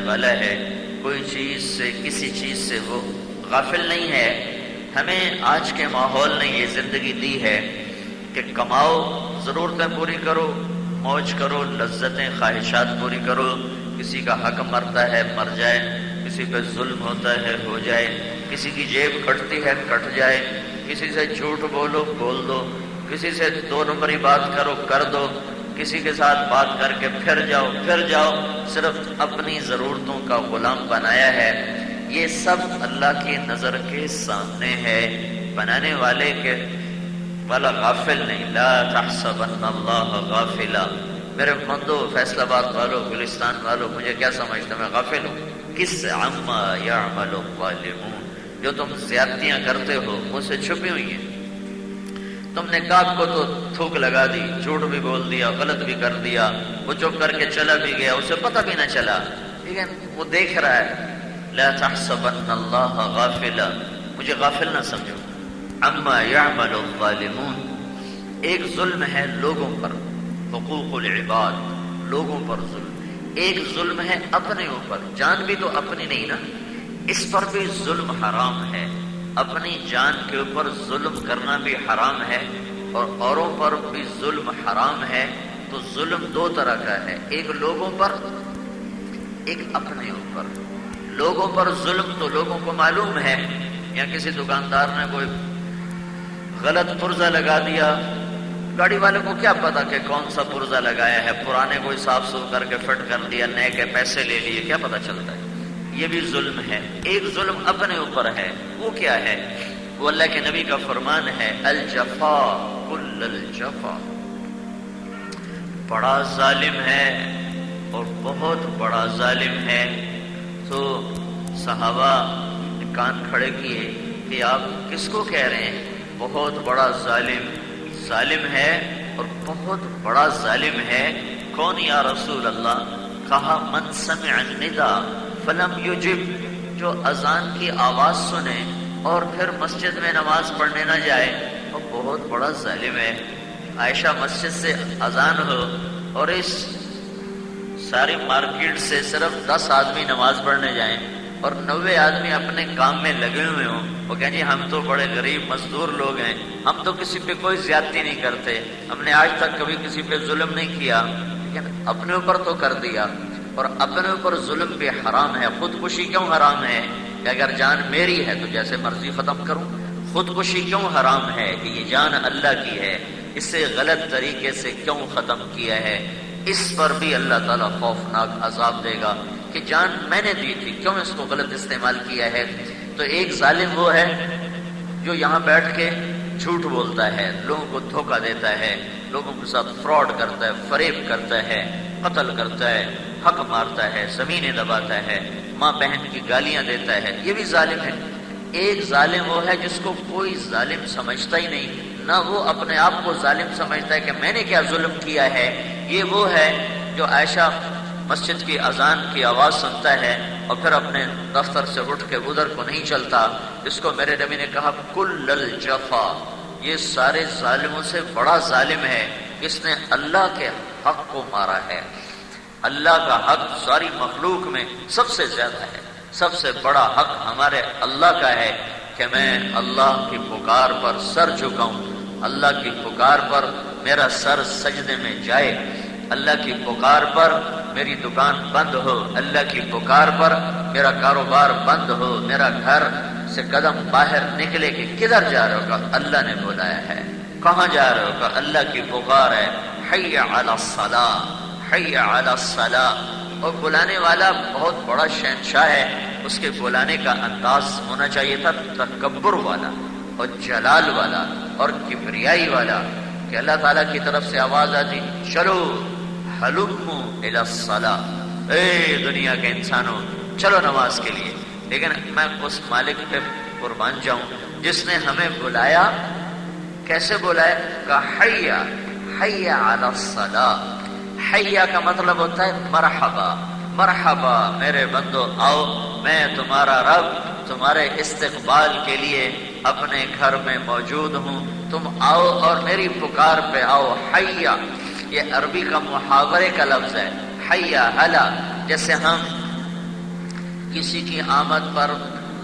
والا ہے، کوئی چیز سے کسی چیز سے وہ غافل نہیں ہے۔ ہمیں آج کے ماحول نے یہ زندگی دی ہے کہ کماؤ، ضرورتیں پوری کرو، موج کرو، لذتیں خواہشات پوری کرو، کسی کا حق مرتا ہے مر جائے، کسی پہ ظلم ہوتا ہے ہو جائے، کسی کی جیب کٹتی ہے کٹ جائے، کسی سے جھوٹ بولو بول دو، کسی سے دو نمبری بات کرو کر دو، کسی کے ساتھ بات کر کے پھر جاؤ، صرف اپنی ضرورتوں کا غلام بنایا ہے۔ یہ سب اللہ کی نظر کے سامنے ہے، بنانے والے کے والا غافل نہیں۔ لا تحسبن اللہ غافلا، میرے بندو، فیصل آباد والو، گلستان والو، مجھے کیا سمجھتے میں غافل ہوں؟ کس عما یعمل الظالمون، جو تم زیادتیاں کرتے ہو مجھ سے چھپی ہوئی ہیں۔ تم نے کاک کو تو تھوک لگا دی، جھوٹ بھی بول دیا، غلط بھی کر دیا، وہ چپ کر کے چلا بھی گیا، اسے پتہ بھی نہ چلا، ٹھیک ہے، وہ دیکھ رہا ہے۔ لا تحسبن اللہ غافلا، مجھے غافل نہ سمجھو۔ عما یعمل الظالمون، ایک ظلم ہے لوگوں پر، حقوق العباد، لوگوں پر ظلم، ایک ظلم ہے اپنے اوپر، جان بھی تو اپنی نہیں نا، اس پر بھی ظلم حرام ہے، اپنی جان کے اوپر ظلم کرنا بھی حرام ہے، اور اوروں پر بھی ظلم حرام ہے۔ تو ظلم دو طرح کا ہے، ایک لوگوں پر، ایک اپنے اوپر۔ لوگوں پر ظلم تو لوگوں کو معلوم ہے، یا کسی دکاندار نے کوئی غلط پرزہ لگا دیا، گاڑی والے کو کیا پتا کہ کون سا پرزہ لگایا ہے، پرانے کوئی صاف ستھرا کر کے فٹ کر دیا، نئے کے پیسے لے لیے، کیا پتا چلتا ہے؟ یہ بھی ظلم ہے۔ ایک ظلم اپنے اوپر ہے، وہ کیا ہے؟ وہ اللہ کے نبی کا فرمان ہے، الجفا کل الجفا، بڑا ظالم ہے اور بہت بڑا ظالم ہے۔ تو صحابہ نے کان کھڑے کیے کہ آپ کس کو کہہ رہے ہیں؟ بہت بڑا ظالم ہے اور بہت بڑا ظالم ہے، کون یا رسول اللہ؟ کہا من سمع النداء فلم یجب، جو اذان کی آواز سنے اور پھر مسجد میں نماز پڑھنے نہ جائے، وہ بہت بڑا ظالم ہے۔ عائشہ مسجد سے اذان ہو اور اس ساری مارکیٹ سے صرف 10 آدمی نماز پڑھنے جائیں اور 90 آدمی اپنے کام میں لگے ہوئے ہوں، وہ کہیں جی ہم تو بڑے غریب مزدور لوگ ہیں، ہم تو کسی پہ کوئی زیادتی نہیں کرتے، ہم نے آج تک کبھی کسی پہ ظلم نہیں کیا، لیکن اپنے اوپر تو کر دیا۔ اور اپنے اوپر ظلم بھی حرام ہے۔ خودکشی کیوں حرام ہے؟ کہ اگر جان میری ہے تو جیسے مرضی ختم کروں۔ خودکشی کیوں حرام ہے؟ کہ یہ جان اللہ کی ہے، اسے غلط طریقے سے کیوں ختم کیا ہے؟ اس پر بھی اللہ تعالیٰ خوفناک عذاب دے گا کہ جان میں نے دی تھی، کیوں اس کو غلط استعمال کیا ہے؟ تو ایک ظالم وہ ہے جو یہاں بیٹھ کے جھوٹ بولتا ہے، لوگوں کو دھوکہ دیتا ہے، لوگوں کے ساتھ فراڈ کرتا ہے، فریب کرتا ہے، قتل کرتا ہے، حق مارتا ہے، زمینیں دباتا ہے، ماں بہن کی گالیاں دیتا ہے، یہ بھی ظالم ہے۔ ایک ظالم وہ ہے جس کو کوئی ظالم سمجھتا ہی نہیں، نہ وہ اپنے آپ کو ظالم سمجھتا ہے کہ میں نے کیا ظلم کیا ہے۔ یہ وہ ہے جو عائشہ مسجد کی اذان کی آواز سنتا ہے اور پھر اپنے دفتر سے اٹھ کے ادھر کو نہیں چلتا، اس کو میرے نبی نے کہا کل الجفا، یہ سارے ظالموں سے بڑا ظالم ہے، اس نے اللہ کے حق کو مارا ہے۔ اللہ کا حق ساری مخلوق میں سب سے زیادہ ہے، سب سے بڑا حق ہمارے اللہ کا ہے کہ میں اللہ کی پکار پر سر جھکاؤں، اللہ کی پکار پر میرا سر سجدے میں جائے، اللہ کی پکار پر میری دکان بند ہو، اللہ کی پکار پر میرا کاروبار بند ہو، میرا گھر سے قدم باہر نکلے کہ کدھر جا رہے ہو؟ اللہ نے بلایا ہے۔ کہاں جا رہے ہو؟ اللہ کی پکار ہے، حی علی الصلاۃ، حی علی الصلاۃ۔ اور بلانے والا بہت بڑا شہنشاہ ہے، اس کے بلانے کا انداز ہونا چاہیے تھا تکبر والا اور جلال والا اور کبریائی والا، کہ اللہ تعالیٰ کی طرف سے آواز آتی چلو حلموا الی الصلاۃ، اے دنیا کے انسانوں چلو نماز کے لیے۔ لیکن میں اس مالک پہ قربان جاؤں جس نے ہمیں بلایا، کیسے بلایا؟ کہ حی حی علی الصلاۃ۔ حیا کا مطلب ہوتا ہے مرحبا، مرحبا میرے بندو آؤ، میں تمہارا رب تمہارے استقبال کے لیے اپنے گھر میں موجود ہوں، تم آؤ اور میری پکار پہ آؤ۔ حیا یہ عربی کا محاورے کا لفظ ہے، حیا ہلا، جیسے ہم کسی کی آمد پر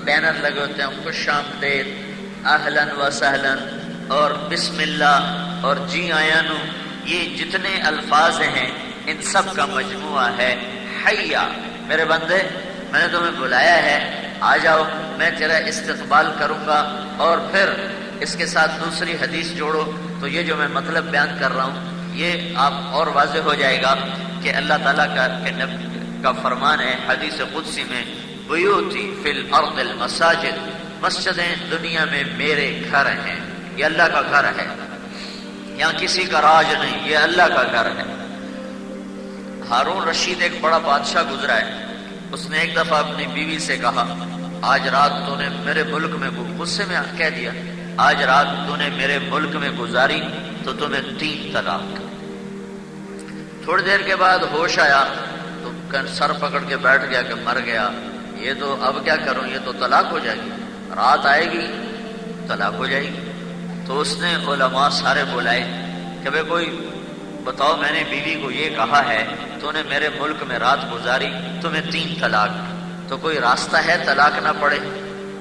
بینر لگے ہوتے ہیں، خوش آمدید، اہلاً و سہلاً، اور بسم اللہ اور جی آیا نو، یہ جتنے الفاظ ہیں ان سب کا مجموعہ ہے حیا، میرے بندے میں نے تمہیں بلایا ہے، آ جاؤ، میں تیرا استقبال کروں گا۔ اور پھر اس کے ساتھ دوسری حدیث جوڑو تو یہ جو میں مطلب بیان کر رہا ہوں یہ آپ اور واضح ہو جائے گا کہ اللہ تعالیٰ کا فرمان ہے حدیث قدسی میں، بیوتی فی الارض المساجد، مسجدیں دنیا میں میرے گھر ہیں، یہ اللہ کا گھر ہے، یہاں کسی کا راج نہیں، یہ اللہ کا گھر ہے۔ ہارون رشید ایک بڑا بادشاہ گزرا ہے، اس نے ایک دفعہ اپنی بیوی سے کہا آج رات تو نے میرے ملک میں، غصے میں کہہ دیا آج رات تو نے میرے ملک میں گزاری تو تمہیں 3 طلاق۔ تھوڑی دیر کے بعد ہوش آیا تو سر پکڑ کے بیٹھ گیا کہ مر گیا، یہ تو اب کیا کروں، یہ تو طلاق ہو جائے گی، رات آئے گی طلاق ہو جائے گی۔ تو اس نے علماء سارے بلائے کہ بھئی کوئی بتاؤ، میں نے بیوی کو یہ کہا ہے تو نے میرے ملک میں رات گزاری، تمہیں 3 طلاق، تو کوئی راستہ ہے طلاق نہ پڑے؟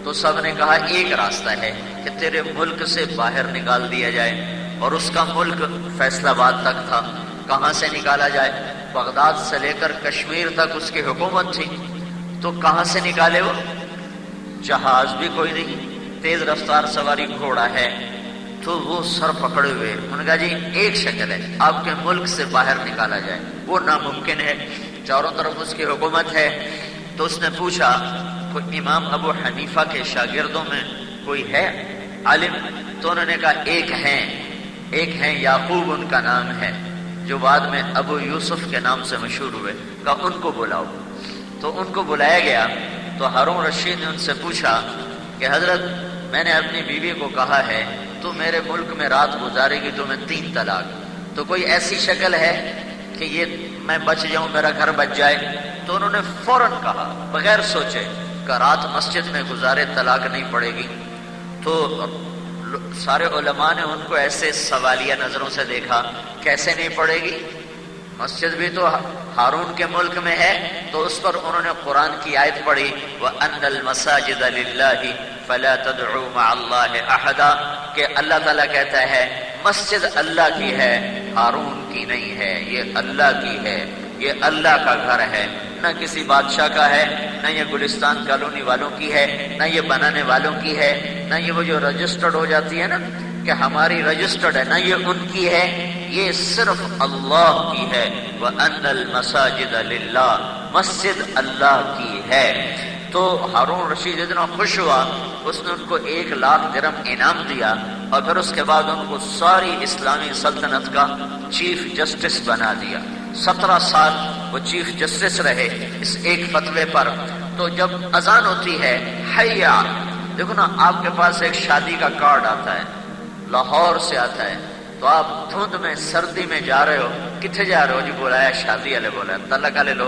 تو سب نے کہا ایک راستہ ہے کہ تیرے ملک سے باہر نکال دیا جائے، اور اس کا ملک فیصل آباد تک تھا، کہاں سے نکالا جائے؟ بغداد سے لے کر کشمیر تک اس کی حکومت تھی، تو کہاں سے نکالے وہ؟ جہاز بھی کوئی نہیں، تیز رفتار سواری گھوڑا ہے، تو وہ سر پکڑے ہوئے، انہوں نے کہا جی ایک شکل ہے، آپ کے ملک سے باہر نکالا جائے، وہ ناممکن ہے، چاروں طرف اس کی حکومت ہے۔ تو اس نے پوچھا کوئی امام ابو حنیفہ کے شاگردوں میں کوئی ہے عالم؟ تو انہوں نے کہا ایک ہیں یعقوب ان کا نام ہے، جو بعد میں ابو یوسف کے نام سے مشہور ہوئے، کہا ان کو بلاؤ۔ تو ان کو بلایا گیا تو ہارون رشید نے ان سے پوچھا کہ حضرت میں نے اپنی بیوی کو کہا ہے تو میرے ملک میں رات گزارے گی تمہیں 3 طلاق، تو کوئی ایسی شکل ہے کہ یہ میں بچ جاؤں، میرا گھر بچ جائے؟ تو انہوں نے فوراً کہا بغیر سوچے کہ رات مسجد میں گزارے طلاق نہیں پڑے گی۔ تو سارے علماء نے ان کو ایسے سوالیہ نظروں سے دیکھا، کیسے نہیں پڑے گی؟ مسجد بھی تو ہارون کے ملک میں ہے۔ تو اس پر انہوں نے قرآن کی آیت پڑھی وَأَنَّ الْمَسَاجِدَ لِلَّهِ فَلَا تَدْعُوا مَعَ اللَّهِ أَحَدًا، کہ اللہ تعالیٰ کہتا ہے مسجد اللہ کی ہے، ہارون کی نہیں ہے، یہ اللہ کی ہے، یہ اللہ کا گھر ہے، نہ کسی بادشاہ کا ہے، نہ یہ گلستان کالونی والوں کی ہے، نہ یہ بنانے والوں کی ہے، نہ یہ وہ جو رجسٹرڈ ہو جاتی ہے نا کہ ہماری رجسٹرڈ ہے، نہ یہ ان کی ہے، یہ صرف اللہ کی ہے۔ وَأَنَّ الْمَسَاجِدَ لِلَّهِ، مسجد اللہ کی ہے۔ تو ہارون رشید اتنا خوش ہوا، اس نے ان کو 1,00,000 درہم انعام دیا، اور پھر اس کے بعد ان کو ساری اسلامی سلطنت کا چیف جسٹس بنا دیا۔ 17 سال وہ چیف جسٹس رہے اس ایک فتوے پر۔ تو جب اذان ہوتی ہے حیا، دیکھو نا آپ کے پاس ایک شادی کا کارڈ آتا ہے، لاہور سے آتا ہے، تو آپ دھند میں سردی میں جا رہے ہو، کتنے جا رہے ہو؟ جی بولا ہے شادی والے، بولا ہے تعلق والے لوگ